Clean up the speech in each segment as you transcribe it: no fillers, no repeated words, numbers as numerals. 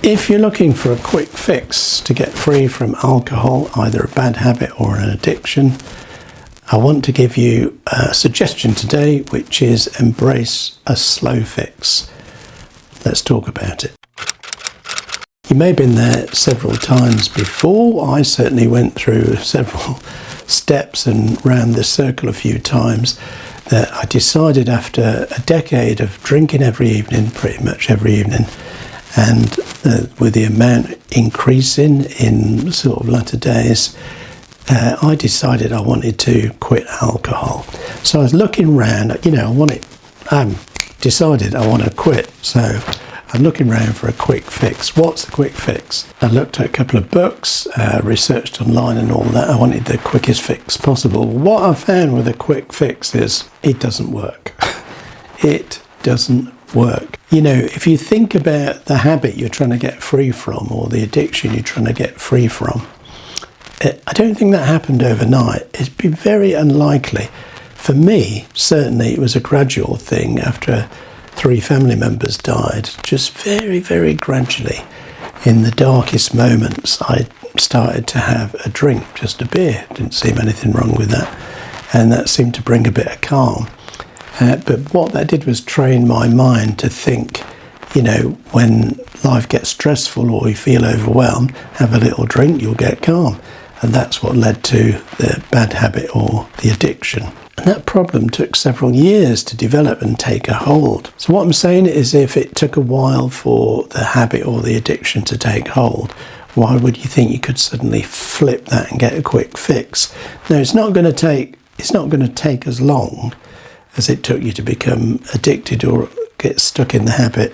If you're looking for a quick fix to get free from alcohol, either a bad habit or an addiction, I want to give you a suggestion today, which is embrace a slow fix. Let's talk about it. You may have been there several times before. I certainly went through several steps and round this circle a few times, that I decided after a decade of drinking every evening, pretty much every evening, and with the amount increasing in sort of latter days, I decided I wanted to quit alcohol. So I was looking around, decided I want to quit. So I'm looking around for a quick fix. What's the quick fix? I looked at a couple of books, researched online and all that. I wanted the quickest fix possible. What I found with a quick fix is it doesn't work. It doesn't work. You know, if you think about the habit you're trying to get free from, or the addiction you're trying to get free from, I don't think that happened overnight. It'd be very unlikely. For me, certainly it was a gradual thing. After 3 family members died, just very, very gradually, in the darkest moments, I started to have a drink, just a beer. Didn't seem anything wrong with that. And that seemed to bring a bit of calm. But what that did was train my mind to think, you know, when life gets stressful or you feel overwhelmed, have a little drink, you'll get calm. And that's what led to the bad habit or the addiction. And that problem took several years to develop and take a hold. So what I'm saying is, if it took a while for the habit or the addiction to take hold, why would you think you could suddenly flip that and get a quick fix? No, it's not going to take as long as it took you to become addicted or get stuck in the habit.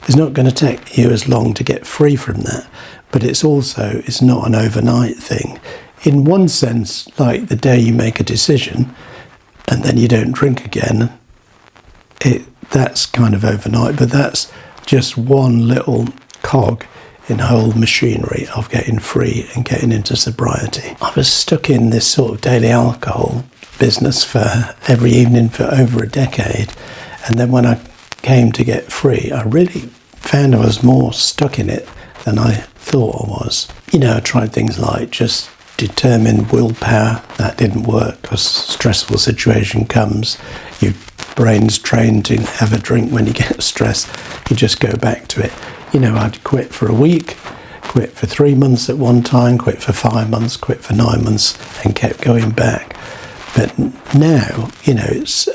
It's not going to take you as long to get free from that. But it's not an overnight thing. In one sense, like the day you make a decision and then you don't drink again, that's kind of overnight, but that's just one little cog in the whole machinery of getting free and getting into sobriety. I was stuck in this sort of daily alcohol business for every evening for over a decade, and then when I came to get free, I really found I was more stuck in it than I thought I was. You know, I tried things like just determined willpower. That didn't work, because stressful situation comes, your brain's trained to have a drink when you get stressed, you just go back to it. You know, I'd quit for a week, quit for 3 months at one time, quit for 5 months, quit for 9 months, and kept going back. But now, you know, it's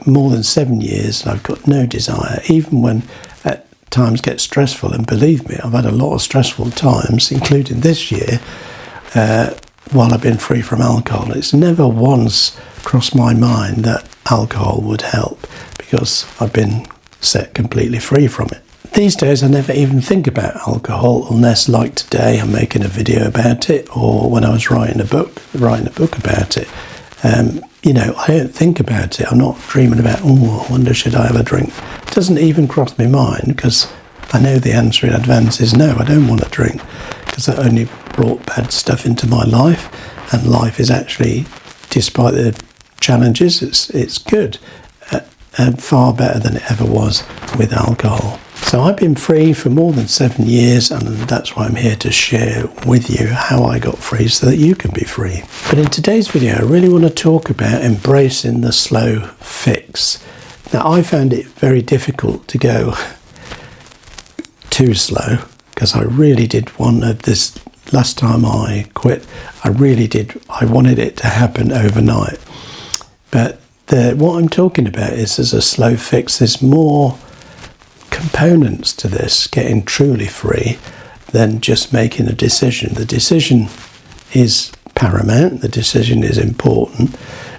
more than 7 years and I've got no desire, even when at times get stressful. And believe me, I've had a lot of stressful times, including this year, while I've been free from alcohol. It's never once crossed my mind that alcohol would help, because I've been set completely free from it. These days I never even think about alcohol, unless, like today, I'm making a video about it, or when I was writing a book about it. You know, I don't think about it. I'm not dreaming about, I wonder, should I have a drink? It doesn't even cross my mind, because I know the answer in advance is no, I don't want to drink, because that only brought bad stuff into my life. And life is actually, despite the challenges, it's good, and far better than it ever was with alcohol. So I've been free for more than 7 years, and that's why I'm here to share with you how I got free so that you can be free. But in today's video, I really want to talk about embracing the slow fix. Now, I found it very difficult to go too slow, because I really did want this. Last time I quit, I wanted it to happen overnight. But what I'm talking about is, as a slow fix, there's more components to this, getting truly free, than just making a decision. The decision is paramount, the decision is important,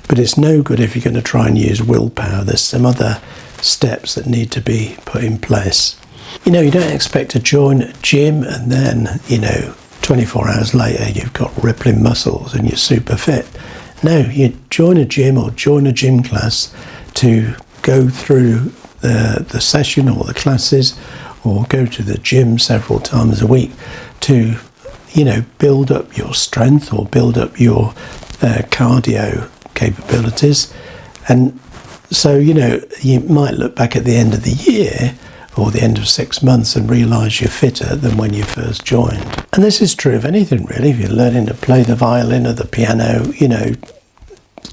but it's no good if you're going to try and use willpower. There's some other steps that need to be put in place. You know, you don't expect to join a gym and then, 24 hours later you've got rippling muscles and you're super fit. No, you join a gym or join a gym class to go through the session or the classes, or go to the gym several times a week to, build up your strength or build up your cardio capabilities. And so, you might look back at the end of the year or the end of 6 months and realise you're fitter than when you first joined. And this is true of anything really. If you're learning to play the violin or the piano,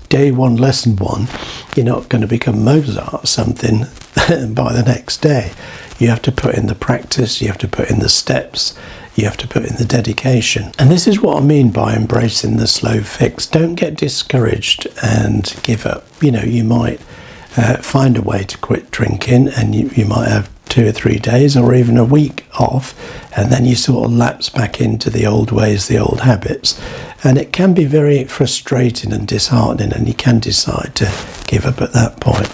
day one, lesson one, you're not going to become Mozart or something by the next day. You have to put in the practice, you have to put in the steps, you have to put in the dedication. And this is what I mean by embracing the slow fix. Don't get discouraged and give up. You might find a way to quit drinking, and you might have 2 or 3 days or even a week off, and then you sort of lapse back into the old ways, the old habits, and it can be very frustrating and disheartening, and you can decide to give up at that point.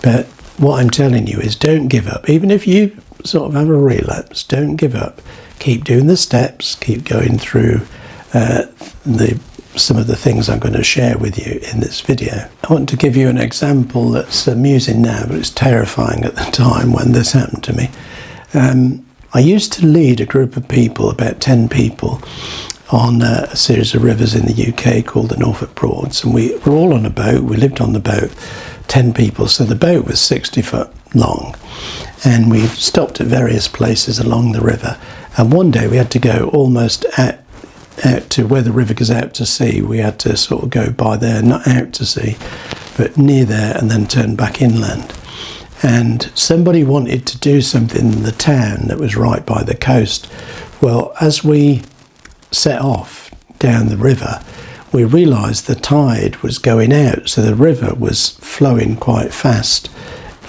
But what I'm telling you is, don't give up. Even if you sort of have a relapse, don't give up. Keep doing the steps, keep going through some of the things I'm going to share with you in this video. I want to give you an example that's amusing now, but it's terrifying at the time when this happened to me. I used to lead a group of people, about 10 people, on a series of rivers in the UK called the Norfolk Broads, and we were all on a boat. We lived on the boat, 10 people, so the boat was 60 foot long, and we stopped at various places along the river, and one day we had to go almost out to where the river goes out to sea. We had to sort of go by there, not out to sea, but near there, and then turn back inland. And somebody wanted to do something in the town that was right by the coast. Well, as we set off down the river, we realised the tide was going out, so the river was flowing quite fast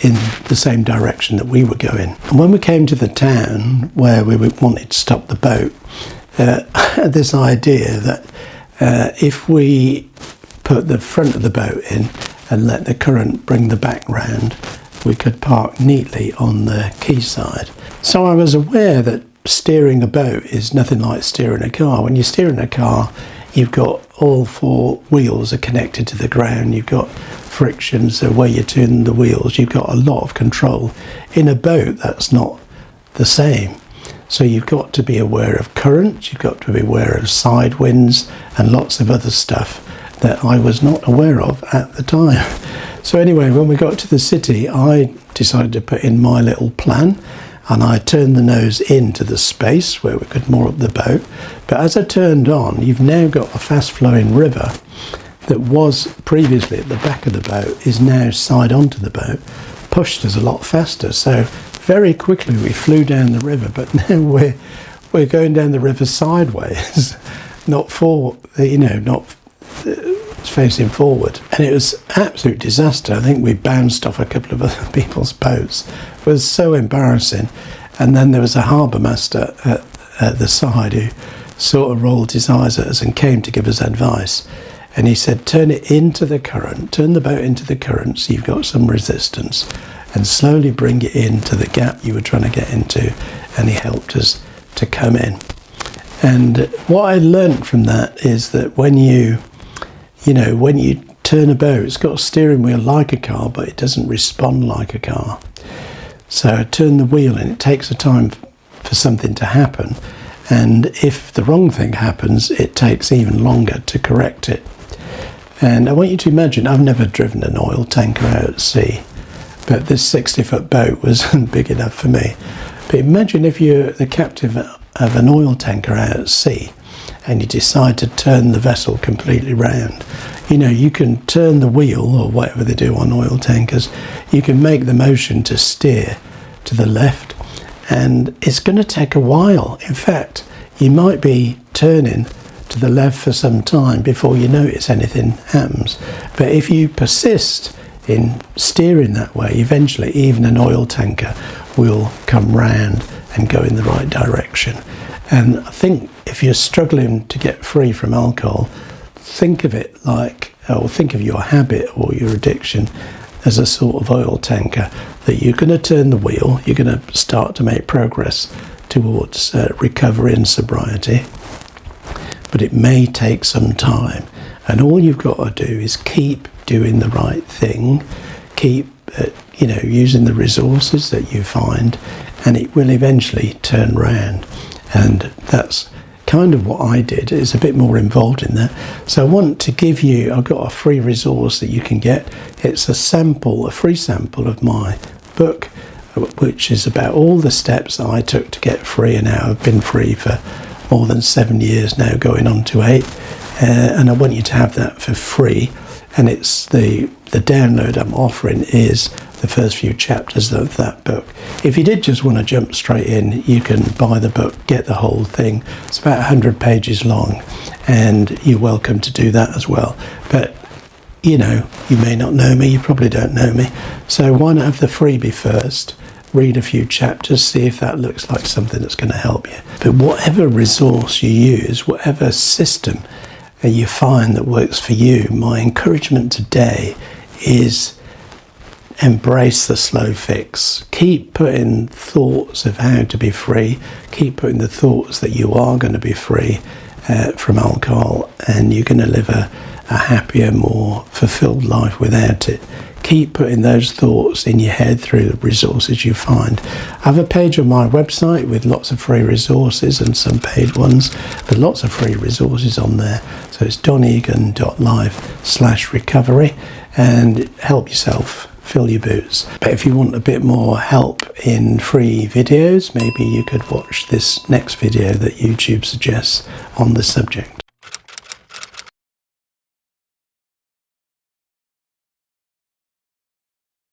in the same direction that we were going. And when we came to the town where we wanted to stop the boat, I had this idea that if we put the front of the boat in and let the current bring the back round, we could park neatly on the quayside. So I was aware that steering a boat is nothing like steering a car. When you're steering a car, you've got all 4 wheels are connected to the ground, you've got friction, so where you turn the wheels, you've got a lot of control. In a boat, that's not the same. So you've got to be aware of currents, you've got to be aware of side winds and lots of other stuff that I was not aware of at the time. So anyway, when we got to the city, I decided to put in my little plan, and I turned the nose into the space where we could moor up the boat. But as I turned on, you've now got a fast-flowing river that was previously at the back of the boat, is now side onto the boat, pushed us a lot faster. So very quickly we flew down the river, but now we're going down the river sideways, not not facing forward. And it was absolute disaster. I think we bounced off a couple of other people's boats. It was so embarrassing. And then there was a harbour master at the side who sort of rolled his eyes at us and came to give us advice. And he said, turn it into the current, turn the boat into the current so you've got some resistance, and slowly bring it into the gap you were trying to get into. And he helped us to come in. And what I learnt from that is that when you turn a boat, it's got a steering wheel like a car, but it doesn't respond like a car. So I turn the wheel and it takes a time for something to happen. And if the wrong thing happens, it takes even longer to correct it. And I want you to imagine, I've never driven an oil tanker out at sea, but this 60-foot boat was big enough for me. But imagine if you're the captain of an oil tanker out at sea and you decide to turn the vessel completely round. You can turn the wheel, or whatever they do on oil tankers, you can make the motion to steer to the left, and it's going to take a while. In fact, you might be turning to the left for some time before you notice anything happens. But if you persist in steering that way, eventually even an oil tanker will come round and go in the right direction. And I think if you're struggling to get free from alcohol, think of it like, or think of your habit or your addiction as a sort of oil tanker, that you're going to turn the wheel, you're going to start to make progress towards recovery and sobriety, but it may take some time. And all you've got to do is keep doing the right thing, keep using the resources that you find, and it will eventually turn round. And that's kind of what I did. It's a bit more involved in that. So I want to give you, I've got a free resource that you can get. It's a free sample of my book, which is about all the steps that I took to get free, and now I've been free for more than 7 years now, going on to 8. And I want you to have that for free. And it's the download I'm offering is the first few chapters of that book. If you did just want to jump straight in, you can buy the book, get the whole thing. It's about 100 pages long, and you're welcome to do that as well. But you know, you may not know me, you probably don't know me, so why not have the freebie first? Read a few chapters, see if that looks like something that's going to help you. But whatever resource you use, whatever system you find that works for you, my encouragement today is embrace the slow fix. Keep putting thoughts of how to be free, keep putting the thoughts that you are going to be free from alcohol, and you're going to live a happier, more fulfilled life without it. Keep putting those thoughts in your head through the resources you find. I have a page on my website with lots of free resources and some paid ones, but lots of free resources on there. So it's donegan.life/recovery, and help yourself, fill your boots. But if you want a bit more help in free videos, maybe you could watch this next video that YouTube suggests on the subject.